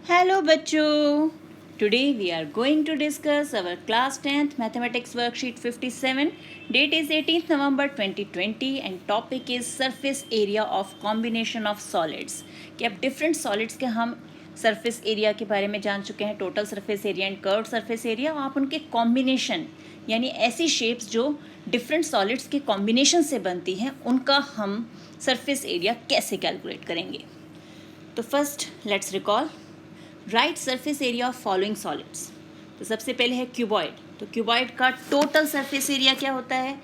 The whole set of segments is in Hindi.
Hello बच्चों, today we are going to discuss our class 10th mathematics worksheet 57. Date is 18th November 2020 and topic is surface area of combination of solids. कि अब different solids के हम surface area के बारे में जान चुके हैं, total surface area and curved surface area. आप उनके combination यानी ऐसी shapes जो different solids के combination से बनती हैं, उनका हम surface area कैसे calculate करेंगे. तो first let's recall. Right surface area of following solids. तो सबसे पहले है क्यूबॉइड. तो क्यूबॉइड का टोटल सरफेस एरिया क्या होता है?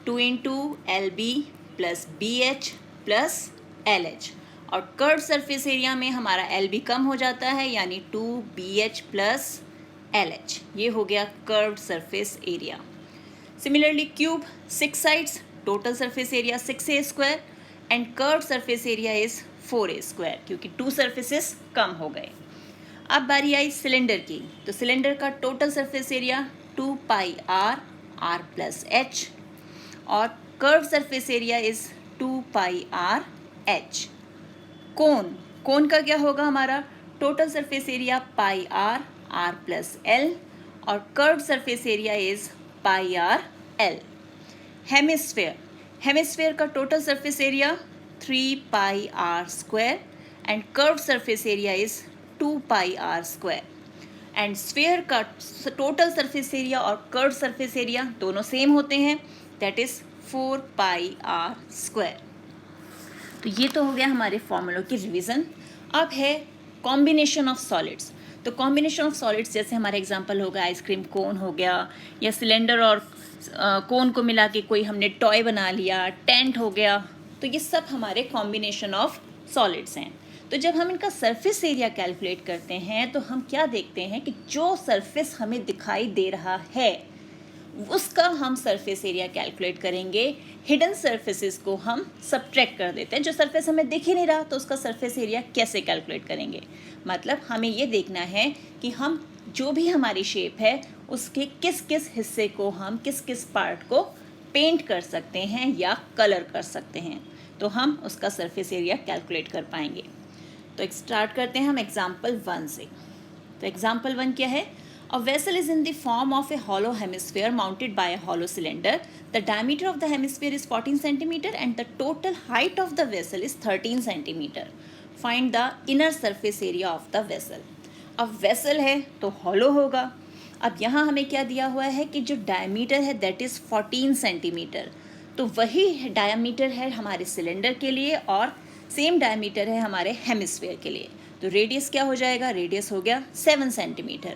2 into L B plus B H plus L H. और कर्व सरफेस एरिया में हमारा एल बी कम हो जाता है यानी 2 B H plus L H. ये हो गया curve surface area. Similarly cube 6 sides, total surface area 6a square and curve surface area is 4a square क्योंकि 2 सर्फेसेस कम हो गए. अब बारी आई सिलेंडर की. तो सिलेंडर का total surface area 2 pi r r plus h और curve surface area is 2 pi r h. Cone का क्या होगा? हमारा total surface area pi r r plus l और curve surface area is pi r l. Hemisphere का total surface area 3 pi r square and curve surface area is 2 pi r square. And sphere का टोटल सरफेस एरिया और कर्व सरफेस एरिया दोनों सेम होते हैं, that is 4 pi r square. तो ये तो हो गया हमारे फॉर्मूलों की रिवीजन. अब है कॉम्बिनेशन ऑफ सॉलिड्स. तो कॉम्बिनेशन ऑफ सॉलिड्स जैसे हमारा एग्जांपल होगा आइसक्रीम कोन हो गया या सिलेंडर और कोन को मिला के कोई हमने टॉय बना लिया, टेंट हो गया. तो ये सब हमारे कॉम्बिनेशन ऑफ सॉलिड्स हैं. तो जब हम इनका सरफेस एरिया कैलकुलेट करते हैं तो हम क्या देखते हैं कि जो सरफेस हमें दिखाई दे रहा है उसका हम सरफेस एरिया कैलकुलेट करेंगे. हिडन सरफेसेस को हम सब्ट्रैक्ट कर देते हैं. जो सरफेस हमें दिख ही नहीं रहा तो उसका सरफेस एरिया कैसे कैलकुलेट करेंगे? मतलब हमें ये देखना है कि हम जो भी हमारी शेप है उसके किस किस हिस्से को हम किस किस पार्ट को पेंट कर सकते हैं या कलर कर सकते हैं, तो हम उसका सरफेस एरिया कैलकुलेट कर पाएंगे. तो स्टार्ट करते हैं हम एग्जाम्पल 1 से. तो एग्जाम्पल 1 क्या है? A vessel is in the form of a hollow hemisphere mounted by a hollow cylinder. The diameter of the hemisphere is 14 centimetre and the total height of the vessel is 13 centimetre. Find the inner surface area of the vessel. अब वेसल है तो हॉलो होगा. अब यहाँ हमें क्या दिया हुआ है कि जो डायमीटर है दैट इज़ 14 सेंटीमीटर. तो वही डायमीटर है हमारे सिलेंडर के लिए और सेम डायमीटर है हमारे हेमिस्फीयर के लिए. तो रेडियस क्या हो जाएगा? रेडियस हो गया 7 centimetre.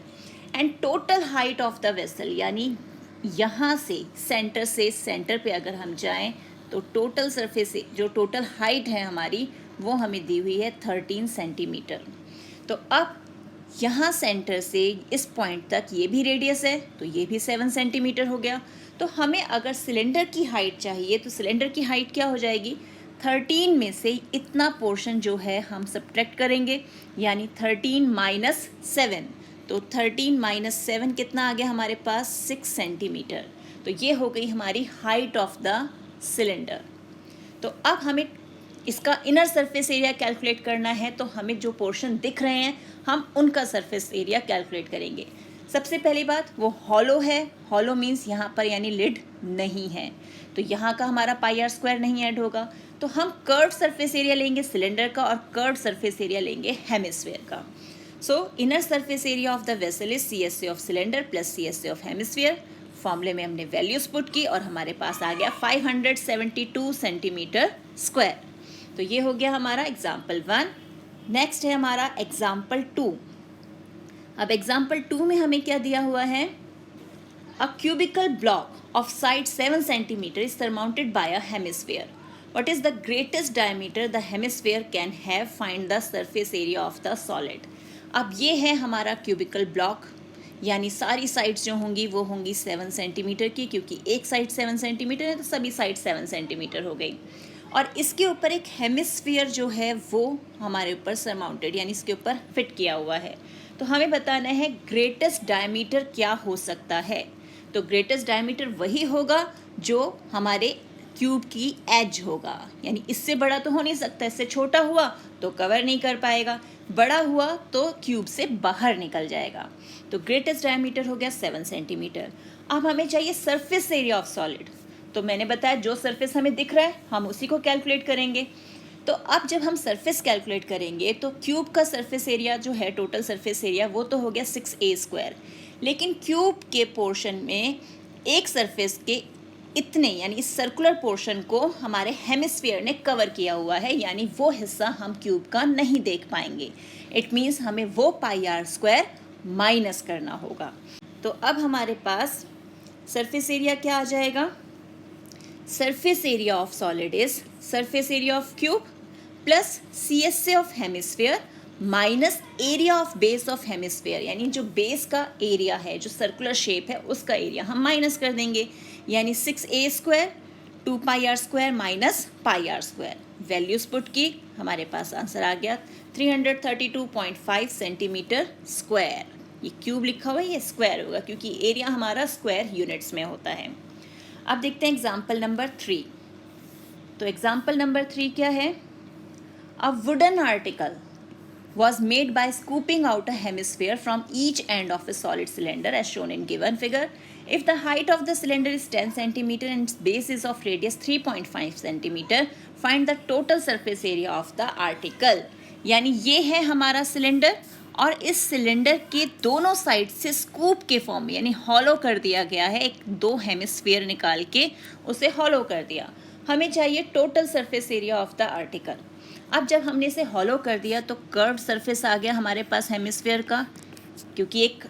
And total height of the vessel यानी यहाँ से सेंटर पे अगर हम जाएं तो टोटल सरफेस जो टोटल हाइट है हमारी वो हमें दी हुई है 13 सेंटीमीटर. तो अब यहाँ सेंटर से इस पॉइंट तक ये भी रेडियस है तो ये भी 7 सेंटीमीटर हो गया. तो हमें अगर सिलेंडर की हाइट चाहिए तो सिलेंडर की हाइट क्या हो जाएगी? 13 में से इतना पोर्शन जो है हम सब्ट्रैक्ट करेंगे यानी 13 माइनस 7. तो 13 माइनस 7 कितना आ गया हमारे पास? 6 सेंटीमीटर. तो ये हो गई हमारी हाइट ऑफ द सिलेंडर. तो अब हमें इसका इनर सरफेस एरिया कैलकुलेट करना है. तो हमें जो पोर्शन दिख रहे हैं हम उनका सरफेस एरिया कैलकुलेट करेंगे. सबसे पहली बात वो हॉलो है. हॉलो मीन्स यहाँ पर यानी लिड नहीं है तो यहाँ का हमारा पाई आर स्क्वायर नहीं ऐड होगा. तो हम कर्व सरफेस एरिया लेंगे सिलेंडर का और कर्व सरफेस एरिया लेंगे हेमिस्फीयर का. सो inner surface area of the vessel is CSA of cylinder plus CSA of hemisphere. फॉर्मूले में हमने वैल्यूज पुट की और हमारे पास आ गया 572 सेंटीमीटर स्क्वायर. तो ये हो गया हमारा एग्जाम्पल 1. नेक्स्ट है हमारा एग्जाम्पल 2. अब एग्जाम्पल 2 में हमें क्या दिया हुआ है? A cubical block of side 7 centimeter is surmounted by a hemisphere. What is the greatest diameter the hemisphere can have? Find the surface area of the solid. अब ये है हमारा क्यूबिकल ब्लॉक यानी सारी साइड्स जो होंगी वो होंगी 7 सेंटीमीटर की क्योंकि एक साइड 7 सेंटीमीटर है तो सभी साइड 7 सेंटीमीटर हो गई. और इसके ऊपर एक हेमिस्फीयर जो है वो हमारे ऊपर सरमाउंटेड यानी इसके ऊपर फिट किया हुआ है. तो हमें बताना है ग्रेटेस्ट डायमीटर क्या हो सकता है. तो ग्रेटेस्ट डायमीटर वही होगा जो हमारे क्यूब की एज होगा यानी इससे बड़ा तो हो नहीं सकता. इससे छोटा हुआ तो कवर नहीं कर पाएगा. बड़ा हुआ तो क्यूब से बाहर निकल जाएगा। तो ग्रेटेस्ट डायमीटर हो गया 7 सेंटीमीटर। अब हमें चाहिए सरफेस एरिया ऑफ सॉलिड। तो मैंने बताया जो सरफेस हमें दिख रहा है हम उसी को कैलकुलेट करेंगे। तो अब जब हम सरफेस कैलकुलेट करेंगे तो क्यूब का सरफेस एरिया जो है, टोटल सरफेस एरिया, वो तो हो गया 6a²। लेकिन क्यूब के पोर्शन में एक सरफेस के इतने यानी इस सर्कुलर पोर्शन को हमारे हेमिस्फीयर ने कवर किया हुआ है, यानी वो हिस्सा हम क्यूब का नहीं देख पाएंगे। इट मीन्स हमें वो πr² माइनस करना होगा। तो अब हमारे पास सरफेस एरिया क्या आ जाएगा? Surface area of solid is surface area of cube plus CSA of hemisphere minus area of base of hemisphere, यानी जो बेस का एरिया है, जो सर्कुलर शेप है, उसका एरिया हम माइनस कर देंगे, यानी 6a² 2πr² minus πr²। Values put की, हमारे पास आंसर आ गया 332.5 सेंटीमीटर स्क्वायर। ये क्यूब लिखा हुआ है, ये स्क्वायर होगा क्योंकि एरिया हमारा स्क्वायर यूनिट्स में होता है। अब देखते हैं एग्जाम्पल नंबर 3। तो एग्जाम्पल नंबर 3 क्या है? A wooden article was made by scooping out a hemisphere from each end of a solid cylinder as shown in given figure. If the height of the cylinder is 10 cm and its base is of radius 3.5 cm, find the total surface area of the article. यानी ये है हमारा सिलेंडर और इस सिलेंडर के दोनों साइड से स्कूप के फॉर्म में यानी हॉलो कर दिया गया है। एक दो हेमिस्फीयर निकाल के उसे हॉलो कर दिया। हमें चाहिए total surface area of the article. अब जब हमने इसे हॉलो कर दिया तो कर्व्ड सरफेस आ गया हमारे पास हेमिस्फीयर का, क्योंकि एक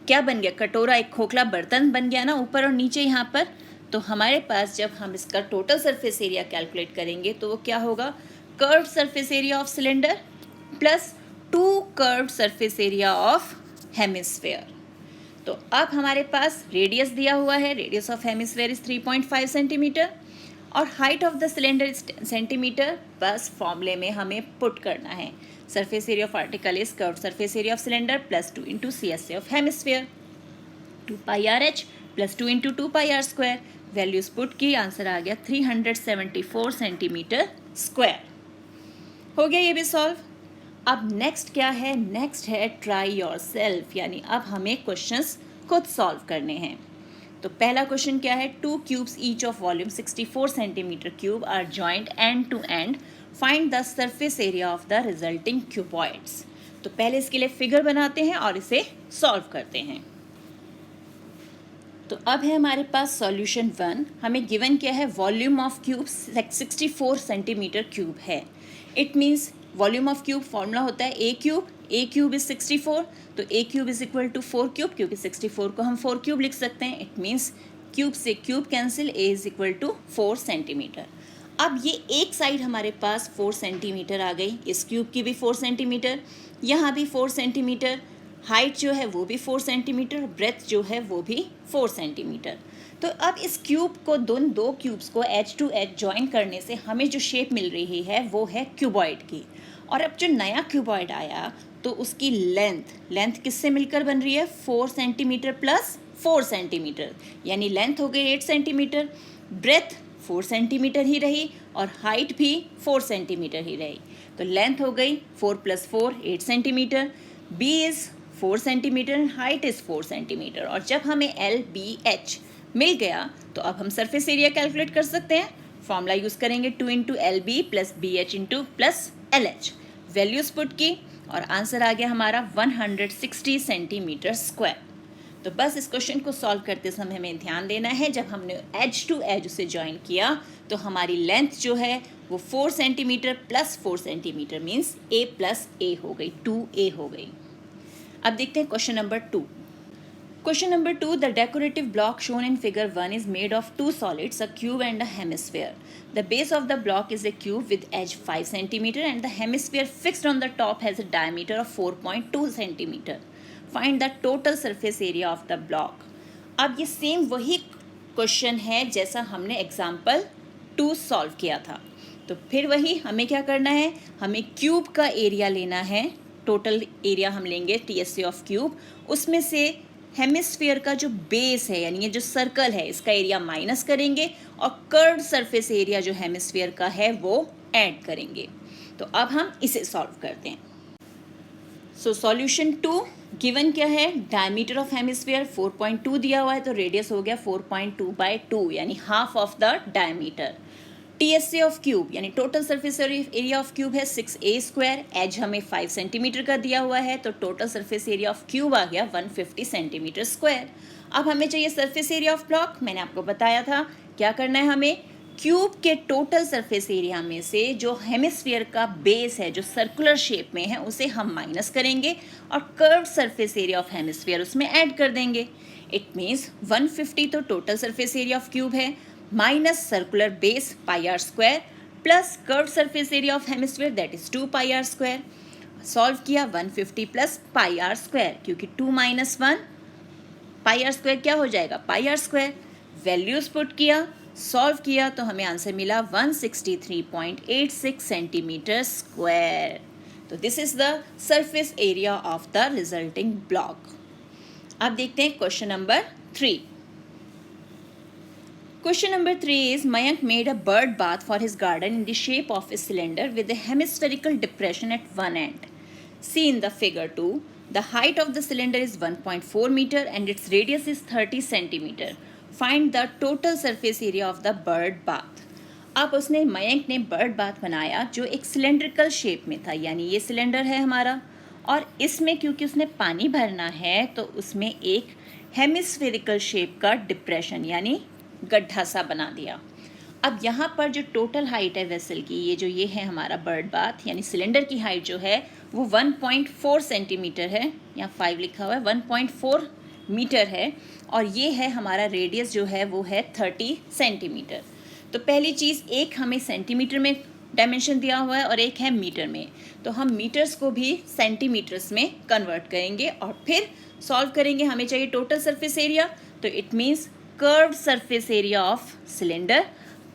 क्या बन गया, कटोरा, एक खोखला बर्तन बन गया ना ऊपर और नीचे यहाँ पर। तो हमारे पास जब हम इसका टोटल सरफेस एरिया कैलकुलेट करेंगे तो वो क्या होगा? Curved surface area of cylinder plus 2 curved surface area of hemisphere. तो अब हमारे पास रेडियस दिया हुआ है, radius of hemisphere is 3.5 centimetre और height of the cylinder is 10 centimetre. बस फॉर्मूले में हमें पुट करना है, surface area of article is curved surface area of cylinder plus 2 into CSA of hemisphere 2πRH plus 2 into 2πr²। Values put की, आंसर आ गया 374 सेंटीमीटर स्क्वायर। हो गया ये भी सॉल्व। अब नेक्स्ट क्या है? नेक्स्ट है ट्राई योर सेल्फ, यानी अब हमें क्वेश्चंस खुद सॉल्व करने हैं। तो पहला क्वेश्चन क्या है? 2 cubes each of volume 64 centimetre cube are joint end to end, find the surface area of the resulting cuboids. तो पहले इसके लिए फिगर बनाते हैं और इसे सॉल्व करते हैं। तो अब है हमारे पास सॉल्यूशन 1। हमें गिवन क्या है? Volume of cube 64 centimetre cube है। It means volume of cube formula होता है ए क्यूब इज 64, तो a cube is equal to 4 cube, क्योंकि 64 को हम 4 क्यूब लिख सकते हैं। इट मीन्स क्यूब से cube cancel, a is equal to 4 centimetre. अब ये एक साइड हमारे पास 4 सेंटीमीटर आ गई, इस क्यूब की भी 4 सेंटीमीटर, यहाँ भी 4 सेंटीमीटर, हाइट जो है वो भी 4 सेंटीमीटर, ब्रेथ जो है वो भी 4 सेंटीमीटर। तो अब इस क्यूब को दो क्यूब्स को एज टू एज ज्वाइन करने से हमें जो शेप मिल रही है वो है क्यूबॉइड की। और अब जो नया क्यूबॉइड आया तो उसकी लेंथ किससे मिलकर बन रही है? 4 सेंटीमीटर प्लस 4 सेंटीमीटर, यानी लेंथ हो गई 8 सेंटीमीटर, ब्रेथ 4 सेंटीमीटर ही रही और हाइट भी 4 सेंटीमीटर ही रही। तो लेंथ हो गई 4 + 4 8 centimetre, B is 4 centimetre and height is 4 centimetre. और जब हमें LBH मिल गया तो अब हम सरफेस एरिया कैलकुलेट कर सकते हैं। फॉर्मूला यूज़ करेंगे 2 into LB plus BH into plus LH। Values put की और आंसर आ गया हमारा 160 सेंटीमीटर स्क्वायर। तो बस इस क्वेश्चन को सॉल्व करते समय हमें ध्यान देना है, जब हमने एज टू एज उसे ज्वाइन किया तो हमारी लेंथ जो है वो 4 centimetre plus 4 centimetre means A plus A हो गई, 2A हो गई। अब देखते हैं question number 2। Question number 2, the decorative block shown in figure 1 is made of 2 solids, a cube and a hemisphere. The base of the block is a cube with edge 5 cm and the hemisphere fixed on the top has a diameter of 4.2 cm. Find the total surface area of the block. अब ये सेम वही क्वेश्चन है जैसा हमने एग्जाम्पल 2 सॉल्व किया था। तो फिर वही हमें क्या करना है? हमें क्यूब का एरिया लेना है, टोटल एरिया हम लेंगे TSA ऑफ क्यूब, उसमें से हेमिस्फीयर का जो बेस है यानी ये जो सर्कल है इसका एरिया माइनस करेंगे और कर्व्ड सरफेस एरिया जो हेमिस्फीयर का है वो ऐड करेंगे। तो अब हम इसे सॉल्व करते हैं। सो सॉल्यूशन 2 गिवन क्या है, डायमीटर ऑफ हेमिस्फीयर 4.2 दिया हुआ है, तो रेडियस हो गया 4.2/2 यानी half of the diameter. TSA of cube यानी total surface area of cube है 6a², एज हमें 5 सेंटीमीटर का दिया हुआ है, तो total surface area of cube आ गया 150 सेंटीमीटर स्क्वायर। अब हमें चाहिए सरफेस एरिया ऑफ ब्लॉक। मैंने आपको बताया था क्या करना है, हमें क्यूब के टोटल सरफेस एरिया में से जो हेमिस्फीयर का बेस है जो सर्कुलर शेप में है उसे हम माइनस करेंगे और curved surface area of hemisphere उसमें ऐड कर देंगे। इट मीन्स 150 तो total surface area of cube है, minus circular base πr² plus curved surface area of hemisphere that is 2πr²। Solve किया 150 प्लस πr², क्योंकि 2 - 1 πr² क्या हो जाएगा πr²। वैल्यूज पुट किया, सॉल्व किया तो हमें आंसर मिला 163.86 सेंटीमीटर स्क्वायर। तो this is the surface area of the resulting block. अब देखते हैं question number 3। Question number 3 is Mayank made a bird bath for his garden in the shape of a cylinder with a hemispherical depression at one end. See in the figure 2, the height of the cylinder is 1.4 meter and its radius is 30 centimeter. Find the total surface area of the bird bath. अब उसने मयंक ने बर्ड बाथ बनाया जो एक सिलेंड्रिकल शेप में था, यानी ये सिलेंडर है हमारा और इसमें क्योंकि उसने पानी भरना है तो उसमें एक हेमिस्फेरिकल शेप का डिप्रेशन यानी गड्ढा सा बना दिया। अब यहाँ पर जो टोटल हाइट है वेसल की, ये है हमारा बर्ड बाथ यानी सिलेंडर की हाइट जो है वो 1.4 सेंटीमीटर है, यहाँ 5 लिखा हुआ है, 1.4 मीटर है और ये है हमारा रेडियस जो है वो है 30 सेंटीमीटर। तो पहली चीज़, एक हमें सेंटीमीटर में डायमेंशन दिया हुआ है और एक है मीटर में, तो हम मीटर्स को भी सेंटीमीटर्स में कन्वर्ट करेंगे और फिर सॉल्व करेंगे। हमें चाहिए टोटल सरफेस एरिया, तो it means curved surface area of cylinder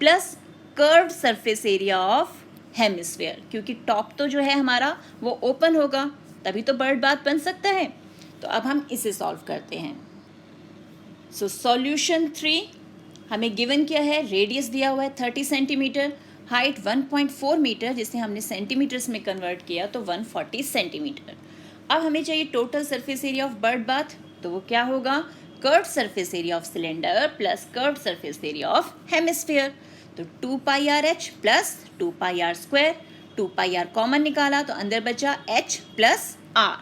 plus curved surface area of hemisphere, क्योंकि टॉप तो जो है हमारा वो ओपन होगा तभी तो बर्ड बाथ बन सकता है। तो अब हम इसे सॉल्व करते हैं। सो सॉल्यूशन 3 हमें गिवन क्या है, रेडियस दिया हुआ है 30 सेंटीमीटर, हाइट 1.4 मीटर जिसे हमने सेंटीमीटर्स में कन्वर्ट किया तो 140 सेंटीमीटर। अब हमें चाहिए total surface area of bird bath, तो वो क्या होगा, curved surface area of cylinder plus curved surface area of hemisphere. तो 2πrh plus 2πr², 2πr common निकाला तो अंदर बचा h प्लस r।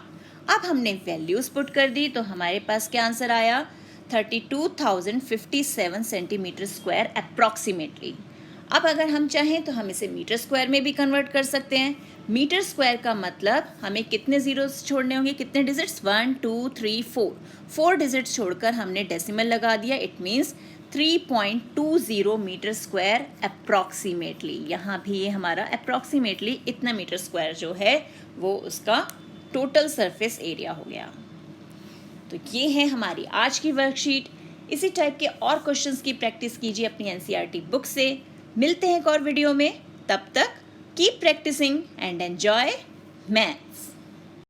अब हमने वैल्यूज पुट कर दी तो हमारे पास क्या आंसर आया, 32,057 सेंटीमीटर स्क्वायर अप्रॉक्सीमेटली। अब अगर हम चाहें तो हम इसे मीटर स्क्वायर में भी कन्वर्ट कर सकते हैं। मीटर स्क्वायर का मतलब हमें कितने जीरोस छोड़ने होंगे, कितने डिजिट्स, 1 2 3 4 डिजिट्स छोड़कर हमने डेसिमल लगा दिया। It means 3.20 metre square approximately. यहाँ भी ये हमारा अप्रॉक्सीमेटली इतना मीटर स्क्वायर जो है वो उसका टोटल सरफेस एरिया हो गया। तो ये है हमारी आज की वर्कशीट। इसी टाइप के और क्वेश्चंस की प्रैक्टिस कीजिए अपनी NCERT बुक से। मिलते हैं एक और वीडियो में, तब तक keep practising and enjoy maths.